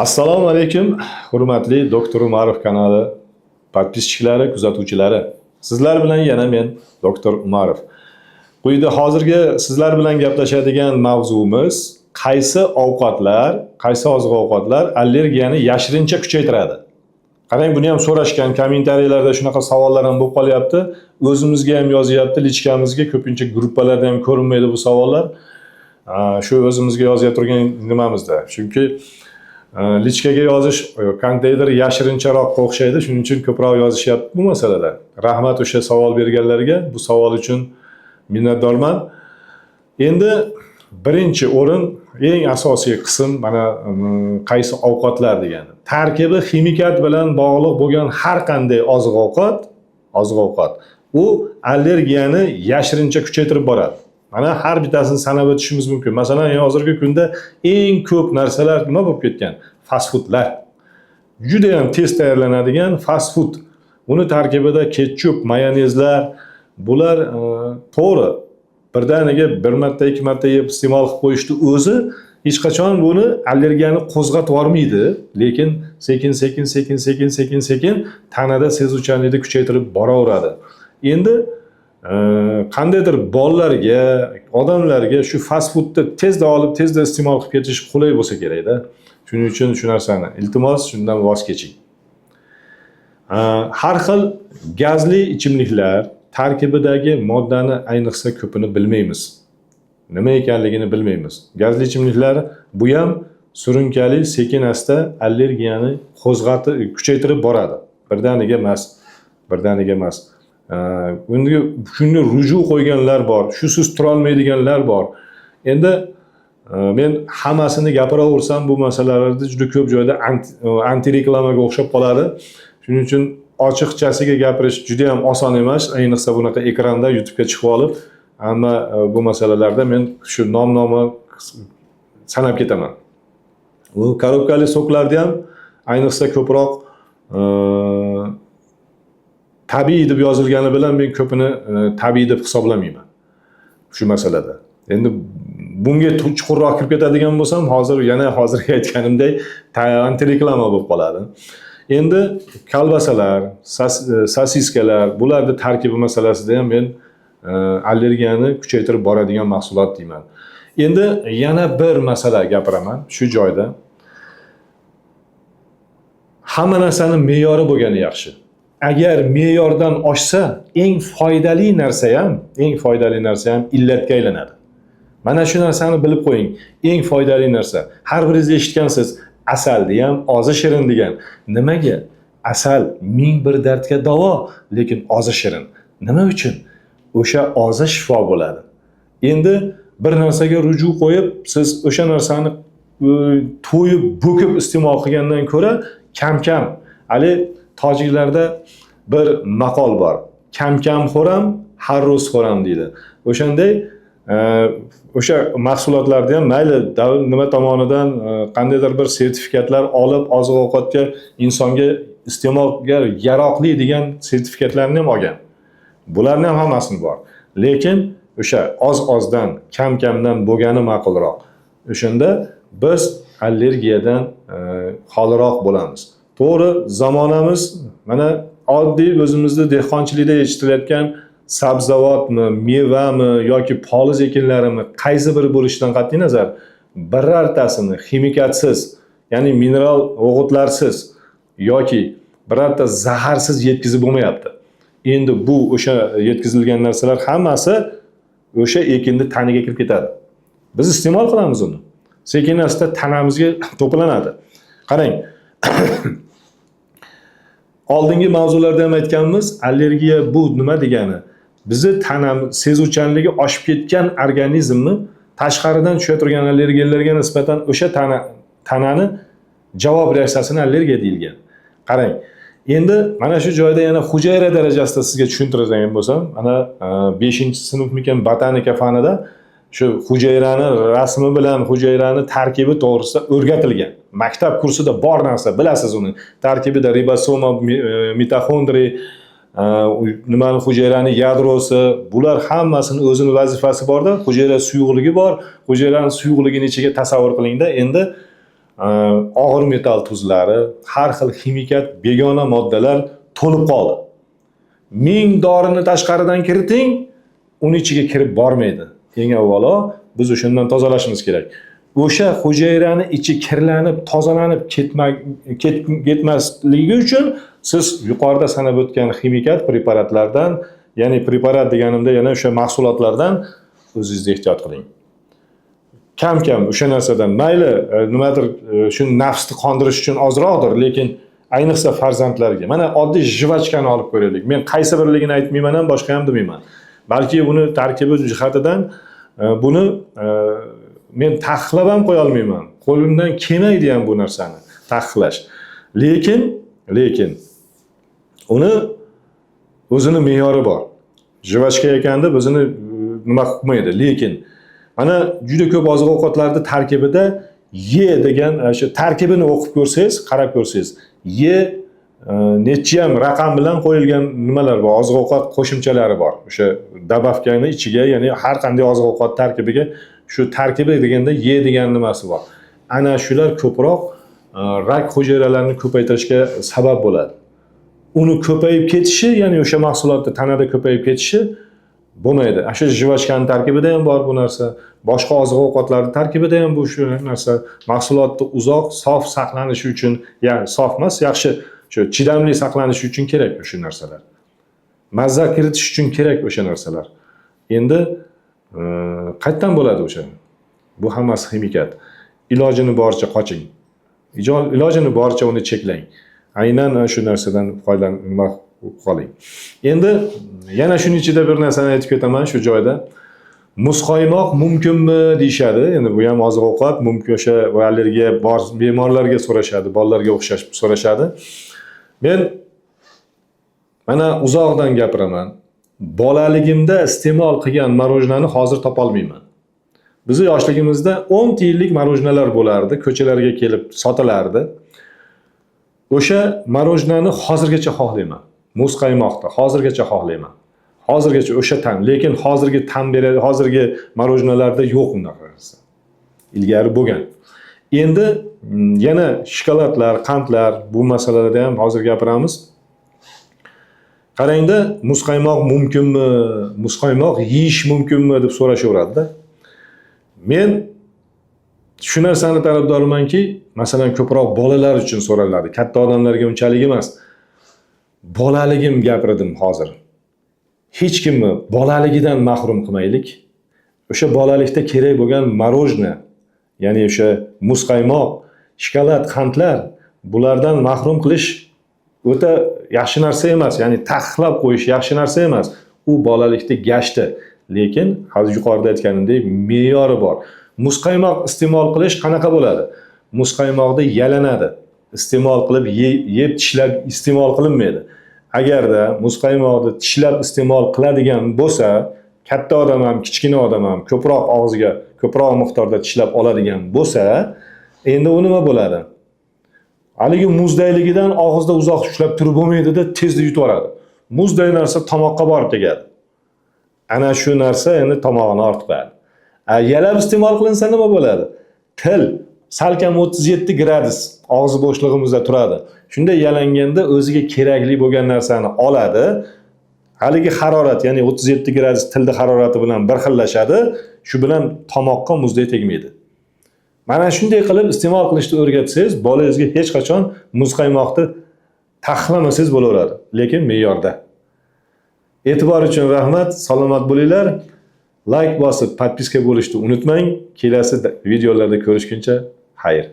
Assalomu alaykum, hurmatli Doktor Umarov kanali podpischiklari, kuzatuvchilari. Sizlar bilan yana men, Doktor Umarov. Quyida hozirgi sizlar bilan gaplashadigan mavzumiz qaysi ovqatlar, qaysi oziq-ovqatlar allergiyani yashirincha kuchaytiradi. Qarang, buni ham so'rashgan, kommentariyalarda shunaqa savollar ham bo'lib qolyapti. O'zimizga ham yozyapti, lichkamizga ko'pincha gruppalarda ham ko'rinmaydi bu savollar. Shu o'zimizga yozayotgan nimamizda. Chunki lichkaga yozish qandaydir yashirincharoq o'xshaydi, shuning uchun ko'proq yozishyapti bu masalada. Rahmat o'sha savol berganlarga, bu savol uchun minnatdorman. Endi birinchi o'rin, eng asosiy qism mana qaysi ovqatlar degani. Tarkibi ximikat bilan bog'liq bo'lgan har qanday oziq-ovqat u allergiyani yashirincha kuchaytirib boradi. Mana har bittasini sanab o'tishimiz mumkin. Masalan, hozirgi kunda eng ko'p narsalar nima bo'lib ketgan? Fast foodlar. Juda ham tez tayyorlanadigan fast food. Uni tarkibida ketchup, mayonezlar, bular to'g'ri. Birdaniga bir marta, ikki marta yeb iste'mol qilib qo'yishni o'zi hech qachon buni allergiyani qo'zg'atib yormaydi, lekin sekin tanada sezuvchanlikni kuchaytirib boraveradi. Endi qandaydir bolalarga, odamlarga shu fast foodni tezda olib, tezda iste'mol qilib ketish qulay bo'lsa kerak-da. Shuning uchun shu narsani iltimos shundan voz keching. Har xil gazli ichimliklar tarkibidagi moddani ayniqsa ko'pini bilmaymiz. Nima ekanligini bilmaymiz. Gazli ichimliklar bu ham surunkali sekin-asta allergiyani kuchaytirib boradi. Birdaniga emas. Shunga ruju qo'yganlar bor, shusiz tura olmaydiganlar bor. Endi men hammasini gapiraversam bu masalalarda juda ko'p joyda anti reklamaga o'xshab qoladi. Shuning uchun ochiqchasiga gapirish juda ham oson emas, ayniqsa bunaqa ekranda YouTube'ga chiqib olib, hamma bu masalalarda men shu nom-nomni sanab ketaman. Bu korobkali soklarda ham ayniqsa ko'proq tabiiy deb yozilgani bilan men ko'pini tabiiy deb hisoblamayman shu masalada. Endi bunga chuqurroq kirib ketadigan bo'lsam, hozirgi aytganimdek anti reklama bo'lib qoladi. Endi kolbasalar, sosiskalar, bularning tarkibi masalasida ham men allergiyani kuchaytirib boradigan mahsulot deyman. Endi yana bir masala gapiraman shu joyda. Hamma narsaning me'yori bo'lgani yaxshi. Agar me'yordan oshsa, eng foydali narsa ham illatga aylanadi. Mana shu narsani bilib qo'ying. Eng foydali narsa. Har biringiz eshitgansiz, asalni ham ozi shirin degan. Nimaga? Asal ming bir dardga davo, lekin ozi shirin. Nima uchun? O'sha ozi shifo bo'ladi. Endi bir narsaga ruju qo'yib, siz o'sha narsani to'yib, bo'kib iste'mol qilgandan ko'ra, kam-kam, hali tojiklarda bir maqol bor. Kam-kam xo'ram, har ro'z xo'ram deydi. O'shanday o'sha mahsulotlarda ham mayli nima tomonidan qandaydir bir sertifikatlar olib, oziq-ovqatga insonga iste'molga yaroqli degan sertifikatlarni ham olgan. Bularning ham hammasini bor. Lekin o'sha oz-ozdan, kam-kamdan bo'lgani ma'qulroq. O'shanda biz allergiyadan xoliroq bo'lamiz. To'g'ri, zamonamiz mana oddiy o'zimizda dehqonchilikda yetishtirilayotgan sabzavotmi, mevami yoki poliz ekinlarimi qaysi biri bo'lishidan qat'iy nazar birortasini ximikatsiz, ya'ni mineral o'g'itlarsiz yoki birorta zaharsiz yetkazib bo'lmayapti. Endi bu o'sha yetkazilgan narsalar hammasi o'sha ekinning taniga kirib ketadi. Biz iste'mol qilamiz uni. Sekin-asta tanamizga to'planadi. Qarang. Oldingi mavzularda ham aytganmiz, allergiya bu nima degani? Bizi sezuvchanligi oshib ketgan organizmni tashqaridan tusha turgan allergiyalarga nisbatan o'sha tanani javob reaksiyasini allergiya deyilgan. Qarang, endi mana shu joyda yana hujayra darajasida sizga tushuntiradigan bo'lsam, mana 5-sinfmikan botanika fanida shu hujayrani rasmi bilan hujayrani tarkibi to'g'risida o'rgatilgan. Maktab kursida bor narsa, bilasiz uni. Tarkibida ribosoma, mitoxondriya, nimani hujayrani yadrosi, bular hammasini o'zining vazifasi borda. Hujayra suyuqligi bor. Hujayraning suyuqligini ichiga tasavvur qilingda. Endi og'ir metall tuzlari, har xil ximikat, begona moddalar to'lib qoldi. 1000 dorini tashqaridan kiriting, uni ichiga kirib bormaydi. Eng avvalo biz o'shandan tozalashimiz kerak. O'sha hujayrani ichi kirlanib, tozalanib ketmasligi uchun siz yuqorida sanab o'tgan ximikat preparatlardan, ya'ni preparat deganimda yana o'sha mahsulotlardan o'zingiz ehtiyot qiling. Kam o'sha narsadan mayli nimadir shu nafsni qondirish uchun ozroqdir, lekin ayniqsa farzandlarga. Mana oddiy jivachkani olib ko'raylik. Men qaysi birligini aytmayman ham, boshqa ham demayman. Balki buni tarkibi jihatidan buni men taqiqlab ham qo'ya olmayman. Qo'limdan kelmaydi ham bu narsani taqiqlash. Lekin uni o'zini me'yori bor. Jivachka ekanda o'zini nima qilmaydi, lekin mana juda ko'p oziq-ovqatlarning tarkibida ye degan o'sha tarkibini o'qib ko'rsangiz, qarab ko'rsangiz, ye nechiyam raqam bilan qo'yilgan nimalar bor, oziq-ovqat qo'shimchalari bor. O'sha dabavkani ichiga, ya'ni har qanday oziq-ovqat tarkibiga shu tarkibi deganda ye degan nimasi bor. Ana shular ko'proq rak hujayralarini ko'paytirishga sabab bo'ladi. Uni ko'payib ketishi, ya'ni o'sha mahsulotning tanada ko'payib ketishi bo'lmaydi. Shu jivachkaning tarkibida ham bor bu narsa. Boshqa oziq-ovqatlarning tarkibida ham bu shu narsa. Mahsulotning uzoq, sof saqlanishi uchun, ya'ni sof emas, yaxshi shu chidamli saqlanishi uchun kerak o'sha narsalar. Mazza kiritish uchun kerak o'sha narsalar. Endi qayerdan bo'ladi o'sha? Bu hammasi ximikat. Ilojini boricha qoching. Ilojini boricha uni cheklang. Aynan shu narsadan foydalanib qoling. Endi yana shuning ichida bir narsani aytib ketaman shu joyda. Muzqaymoq mumkinmi deyshadi. Endi bu ham oziq-ovqat, mumkin o'sha allergiya bor bemorlarga so'rashadi, bolalarga o'xshash so'rashadi. Men mana uzoqdan gapiraman. Bolaligimda iste'mol qilgan marojnani hozir topa olmayman. Bizni yoshligimizda 10 tiyinlik marojnalar bo'lardi, ko'chalarga kelib sotilardi. O'sha marojnani hozirgacha xohlayman. Muzqaymoqda hozirgacha xohlayman. Hozirgacha o'sha ta'm, lekin hozirgi marojnalarda yo'q unaqa narsa. Ilgari bo'lgan. Endi yana shokoladlar, qandlar, bu masalalarda ham hozir gapiramiz. Qarangda, muzqaymoq mumkinmi, muzqaymoq yeyish mumkinmi deb so'rashaveradi-da. Men shu narsani tarafdorimanki, masalan, ko'proq bolalar uchun so'raladi. Katta odamlarga unchalik emas. Bolaligim gapirdim hozir. Hech kimni bolaligidan mahrum qilmaylik. O'sha bolalikda kerak bo'lgan marojna, ya'ni o'sha muzqaymoq, shokolad, qandlar, bulardan mahrum qilish o'ta yaxshi narsa emas, ya'ni taqiqlab qo'yish yaxshi narsa emas. U bolalikda gashti, lekin hozir yuqorida aytganimdek me'yori bor. Muzqaymoq iste'mol qilish qanaqa bo'ladi? Muzqaymoqda yalanadi. Iste'mol qilib yeb tishlab iste'mol qilinmaydi. Agarda muzqaymoqni tishlab iste'mol qiladigan bo'lsa, katta odam ham, kichkina odam ham ko'proq og'ziga, ko'proq miqdorda tishlab oladigan bo'lsa, endi u nima bo'ladi? Haligi muzdayligidan og'izda uzoq ushlab turib bo'lmaydi-da, tezda yutib oladi. Muzday narsa tomoqqa borib tegadi. Ana shu narsa endi tomog'ini orttiradi. Yalab iste'mol qilinsa nima bo'ladi? Til salkam 37 gradus og'iz bo'shlig'imizda turadi. Shunda yalanganda o'ziga kerakli bo'lgan narsani oladi. Haligi harorat, ya'ni 37 gradus tilda harorati bilan bir xillashadi. Shu bilan tomoqqa muzday tegmaydi. Mana shunday qilib iste'mol qilishni o'rgatsangiz, bolangizga hech qachon muzqaymoqni taqiqlamasangiz bo'laveradi, lekin me'yorda. E'tibor uchun rahmat, salomat bo'linglar. Like bosib, podpiska bo'lishni unutmang. Kelasi videolarda ko'rishguncha xayr.